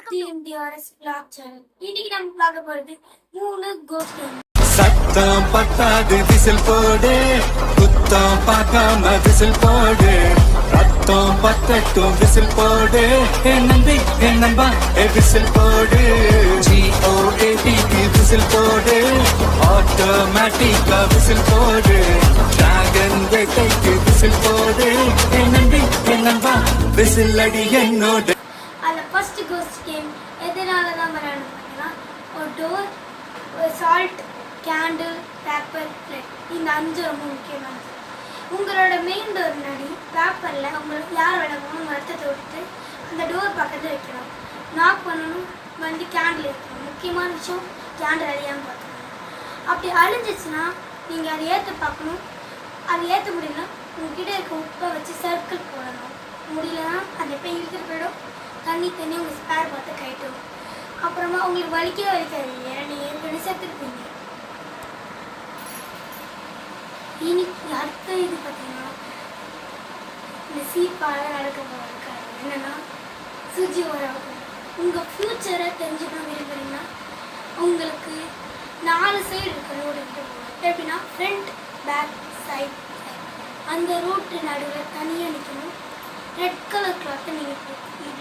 TMDRS vlog channel. இன்னைக்கு நம்ம பார்க்க போறது 3 கோஸ்ட் கேம். சத்தம் பத்தாது விசில் போடு, குத்தம் பார்க்காம விசில் போடு, ரத்தம் பத்தட்டும் விசில் போடு, என் நம்பி என் நம்பா விசில் போடு, GOAT விசில் போடு, ஆட்டோமேட்டிக்கா விசில் போடு, டிராகன் வேட்டைக்கு விசில் போடு, என் நம்பி என் நம்பா விசில் அடி என்னோடு. அந்த ஃபர்ஸ்ட் கோஸ்ட் கேம் எதனால தான் விளையாடுறோம்னா, ஒரு டோர், ஒரு சால்ட், கேண்டில், பேப்பர், பிளேட், இந்த 5 ரொம்ப முக்கியமானது. உங்களோட மெயின் டோர் முன்னாடி பேப்பரில் உங்களுக்கு யார் விளக்கணும் உங்கள் அர்த்தத்தை விட்டு அந்த டோர் பக்கத்தில் வைக்கணும். நாக் பண்ணணும், வந்து கேண்டில் வைக்கணும். முக்கியமான விஷயம், கேண்டில் அழியாமல் பார்க்கணும். அப்படி அழிஞ்சிச்சுன்னா நீங்கள் அதை ஏற்ற பார்க்கணும். அதை ஏற்ற முடியலன்னா உங்ககிட்ட இருக்க உப்பை வச்சு சர்க்கிள் போடணும். முடியலன்னா அந்த போய் இழுத்துட்டு போயிடும். தண்ணி உங்கள் ஸ்பேர் பார்த்து கைட்டும். அப்புறமா உங்களுக்கு வலிக்கவே வலிக்காது, ஏன்னா நீங்கள் ஏற்கனவே சேர்த்துருப்பீங்க. இன்னைக்கு அடுத்த இது பார்த்தீங்கன்னா, இந்த சீப்பால் நடக்க போகிறாரு என்னன்னா, சுஜி வராது. உங்கள் ஃப்யூச்சரை தெரிஞ்சுக்கணும் விரும்புகிறீங்கன்னா, உங்களுக்கு 4 சைடு இருக்க ரோடு எப்படின்னா, ஃப்ரண்ட், பேக், சைட். அந்த ரோட்டு நடுவில் தனியாக நிற்கணும். ரெட் கலர் கிளாத்தை நீங்கள் இப்படி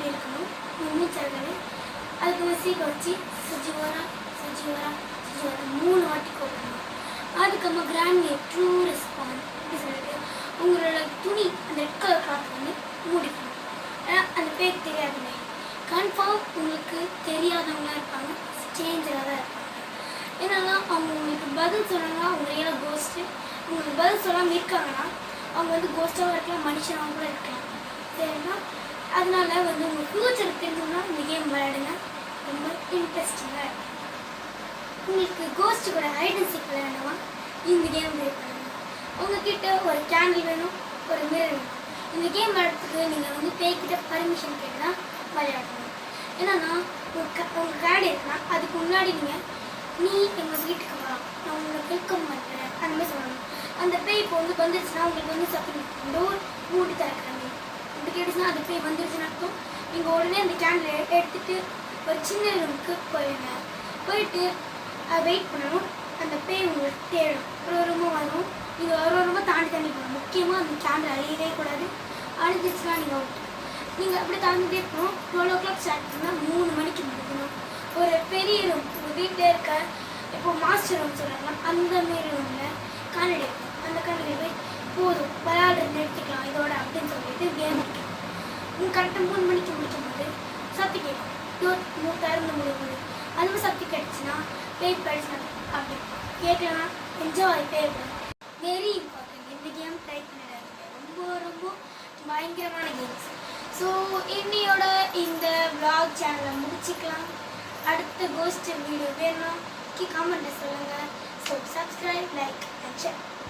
இருக்கணும். மூச்சர்கள் அதுக்கு சீப்பை வச்சு சுஜி வரா 3 வாட்டி கூப்பிடணும். அதுக்கப்புறமா கிராண்ட் ட்ரூ ரெஸ்பாண்ட் அப்படி சொல்லிட்டு உங்களோட துணி அந்த ரெட் கலர் கிளாத் வந்து மூடிக்கணும். ஏன்னா அந்த பேர் தெரியாதுங்க. கன்ஃபார்ம் உங்களுக்கு தெரியாதவங்களாம் இருப்பாங்க, ஸ்டேஞ்சராக தான் இருப்பாங்க. என்னன்னா அவங்க உங்களுக்கு பதில் சொல்லணும்னா அவங்க ரியலாக கோஸ்ட்டு. உங்களுக்கு பதில் சொல்லாமல் இருக்காங்கன்னா அவங்க வந்து கோஸ்ட்டாகவும் இருக்கலாம், மனுஷனாகவும் கூட இருக்கலாம். சரிங்களா? அதனால வந்து உங்கள் ஃப்யூச்சர் தெரிஞ்சோம்னா இந்த கேம் விளையாடுங்க, ரொம்ப இன்ட்ரெஸ்டிங்காக இருக்கும். உங்களுக்கு கோஸ்ட் கூட ஹைட் அண்ட் சீக் விளையாடுமா இந்த கேம் ப்ளே பண்ணுங்க. உங்ககிட்ட ஒரு கேண்டில் வேணும், ஒரு மிரர் வேணும். இந்த கேம் விளையாடுறதுக்கு நீங்கள் வந்து பேய்கிட்ட பர்மிஷன் கேட்டு தான் விளையாடணும். என்னன்னா உங்கள் கேண்ட் இருக்குன்னா அதுக்கு முன்னாடி நீ எங்கள் வீட்டுக்கு வா, நான் உங்களுக்கு வெல்கம் பண்ணுறேன் அந்த மாதிரி சொல்லணும். அந்த பேய் இப்போ வந்து வந்துருச்சுன்னா உங்களுக்கு வந்து சப்போர்ட் டோர் மூடி திறக்கிறாங்க. இப்படி கேட்டுச்சுன்னா அது பேய் வந்துருச்சுன்னு அர்த்தம். நீங்கள் உடனே அந்த கேண்டில் எடுத்துகிட்டு ஒரு சின்ன ரூமுக்கு போயிடுங்க. போயிட்டு வெயிட் பண்ணணும். அந்த பேய் உங்களுக்கு தேடும். ஒரு ரூமாக வரும். நீங்கள் ஒரு ரூமா தாண்டி போகணும். முக்கியமாக அந்த கேண்டில் அழியவே கூடாது. அழிஞ்சிச்சுன்னா நீங்கள் அவுட். நீங்கள் அப்படி தாண்டிட்டே போகணும். 12 o'clock ஸ்டார்ட் பண்ணால் 3 மணிக்கு முடிக்கணும். ஒரு பெரிய ரூம் உங்கள் வீட்டில் இருக்க இப்போ மாஸ்டர் ரூம் சொல்கிறாங்க, அந்த மாரி ரூமில் கேண்டில் இருக்கும். அந்த கேண்டில் போய் போதும் விளையாடுறது எடுத்துக்கலாம் இதோட அப்படின்னு சொல்லிட்டு கேம் முடிக்கலாம். நீங்கள் கரெக்டாக 3 மணிக்கு முடிக்கும் போது சத்து கேட்கும். டோர் திறந்து முடியும். அந்த மாதிரி சத்து கிடைச்சுன்னா பேய் படிச்சுனா அப்படி கேட்கலன்னா என்ஜாய் பேய் வெரி இம்பார்ட்டன்ட். இந்த கேம் ட்ரை பண்ணிடாது, ரொம்ப பயங்கரமான கேம்ஸ். ஸோ இன்னையோட இந்த விளாக் சேனலை முடிச்சுக்கலாம். அடுத்த கோஸ்ட் வீடியோ வேணும்னா கமெண்ட்டில் சொல்லுங்கள். So subscribe, like and share.